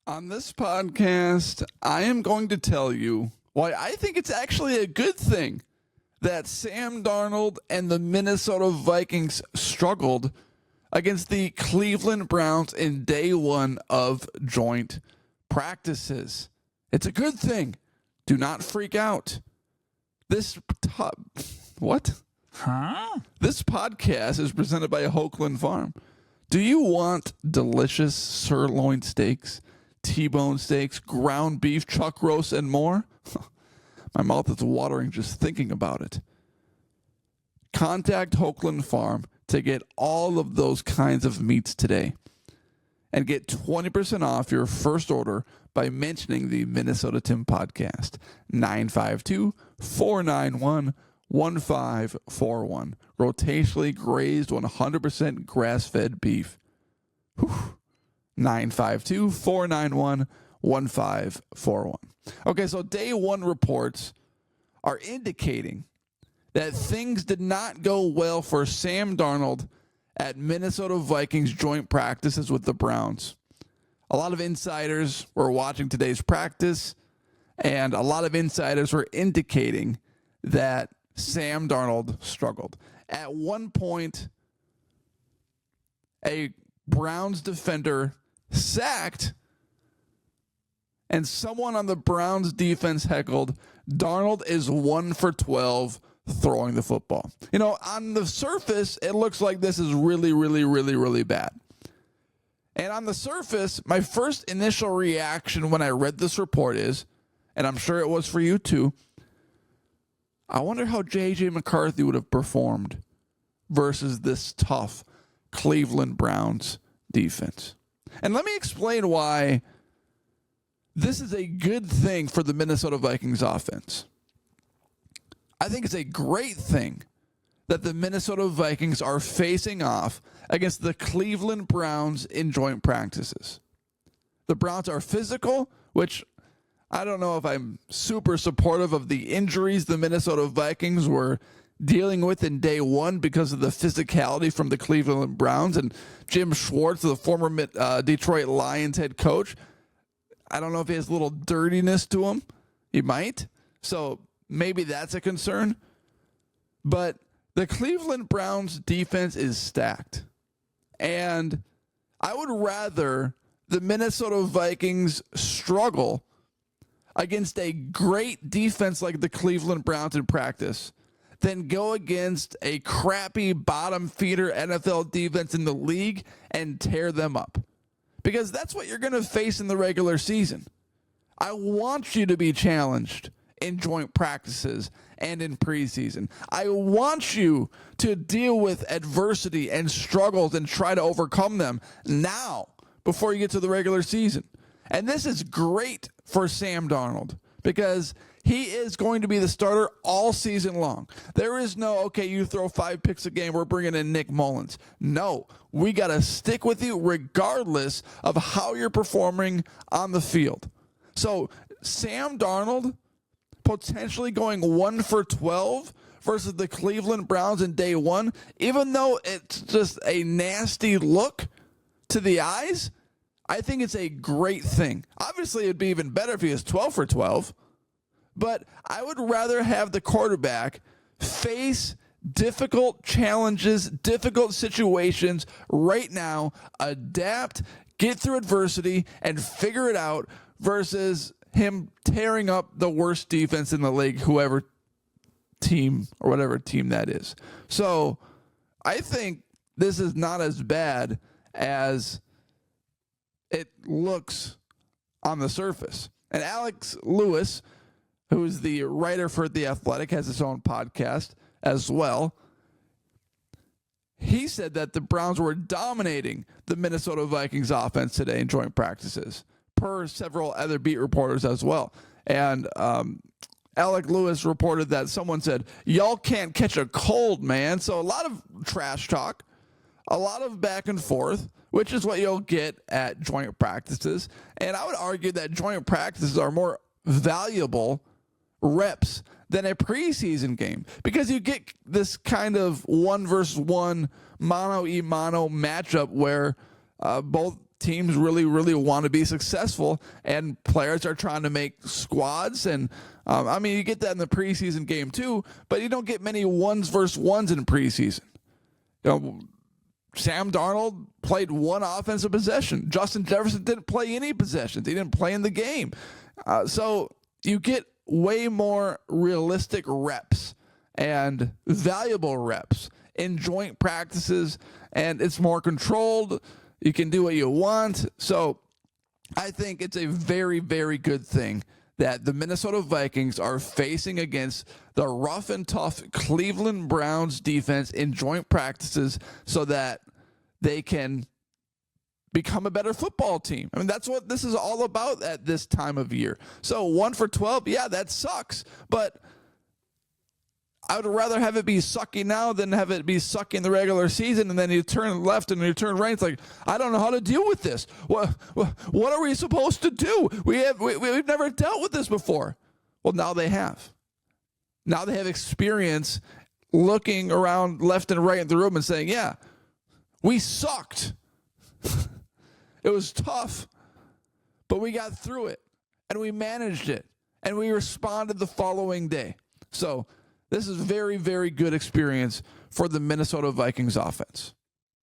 On this podcast, I am going to tell you why I think it's actually a good thing that Sam Darnold and the Minnesota Vikings struggled against the Cleveland Browns in day one of joint practices. It's a good thing. Do not freak out. What? Huh? This podcast is presented by Hoagland Farm. Do you want delicious sirloin steaks, T-bone steaks, ground beef, chuck roast, and more? My mouth is watering just thinking about it. Contact Hoagland Farm to get all of those kinds of meats today and get 20% off your first order by mentioning the Minnesota Tim podcast. 952-491-1541. Rotationally grazed 100% grass-fed beef. 952-491-1541. Okay, so day one reports are indicating that things did not go well for Sam Darnold at Minnesota Vikings joint practices with the Browns. A lot of insiders were watching today's practice, and a lot of insiders were indicating that Sam Darnold struggled. At one point, a Browns defender sacked, and someone on the Browns defense heckled, "Darnold is 1 for 12 throwing the football." You know, on the surface, it looks like this is really bad. And on the surface, my first initial reaction when I read this report is, and I'm sure it was for you too, I wonder how J.J. McCarthy would have performed versus this tough Cleveland Browns defense. And let me explain why this is a good thing for the Minnesota Vikings offense. I think it's a great thing that the Minnesota Vikings are facing off against the Cleveland Browns in joint practices. The Browns are physical, which I don't know if I'm super supportive of the injuries the Minnesota Vikings were dealing with in day one because of the physicality from the Cleveland Browns. And Jim Schwartz, the former Detroit Lions head coach, I don't know if he has a little dirtiness to him. He might. So maybe that's a concern. But the Cleveland Browns defense is stacked. And I would rather the Minnesota Vikings struggle against a great defense like the Cleveland Browns in practice than go against a crappy bottom feeder NFL defense in the league and tear them up. Because that's what you're going to face in the regular season. I want you to be challenged in joint practices and in preseason. I want you to deal with adversity and struggles and try to overcome them now before you get to the regular season. And this is great for Sam Darnold because he is going to be the starter all season long. There is no, okay, you throw 5 picks a game, we're bringing in Nick Mullins. No, we got to stick with you regardless of how you're performing on the field. So Sam Darnold potentially going 1 for 12 versus the Cleveland Browns in day one, even though it's just a nasty look to the eyes, I think it's a great thing. Obviously, it'd be even better if he was 12 for 12, but I would rather have the quarterback face difficult challenges, difficult situations right now, adapt, get through adversity, and figure it out versus him tearing up the worst defense in the league, whoever team or whatever team that is. So I think this is not as bad as it looks on the surface. And Alex Lewis, who is the writer for The Athletic, has his own podcast as well. He said that the Browns were dominating the Minnesota Vikings offense today in joint practices, per several other beat reporters as well. And Alec Lewis reported that someone said, "Y'all can't catch a cold, man." So a lot of trash talk, a lot of back and forth, which is what you'll get at joint practices. And I would argue that joint practices are more valuable reps than a preseason game because you get this kind of 1 versus 1 mano-a-mano matchup where both teams really, really want to be successful, and players are trying to make squads. And I mean, you get that in the preseason game too, but you don't get many ones versus ones in preseason. Sam Darnold played one offensive possession. Justin Jefferson didn't play any possessions. He didn't play in the game. So you get way more realistic reps and valuable reps in joint practices, and it's more controlled. You can do what you want. So I think it's a very, very good thing that the Minnesota Vikings are facing against the rough and tough Cleveland Browns defense in joint practices so that they can become a better football team. I mean, that's what this is all about at this time of year. So 1 for 12, yeah, that sucks. But I would rather have it be sucky now than have it be sucky in the regular season, and then you turn left and you turn right. It's like, I don't know how to deal with this. What are we supposed to do? We've never dealt with this before. Well, now they have. Now they have experience looking around left and right in the room and saying, yeah, we sucked. It was tough, but we got through it, and we managed it, and we responded the following day. So this is very, very good experience for the Minnesota Vikings offense.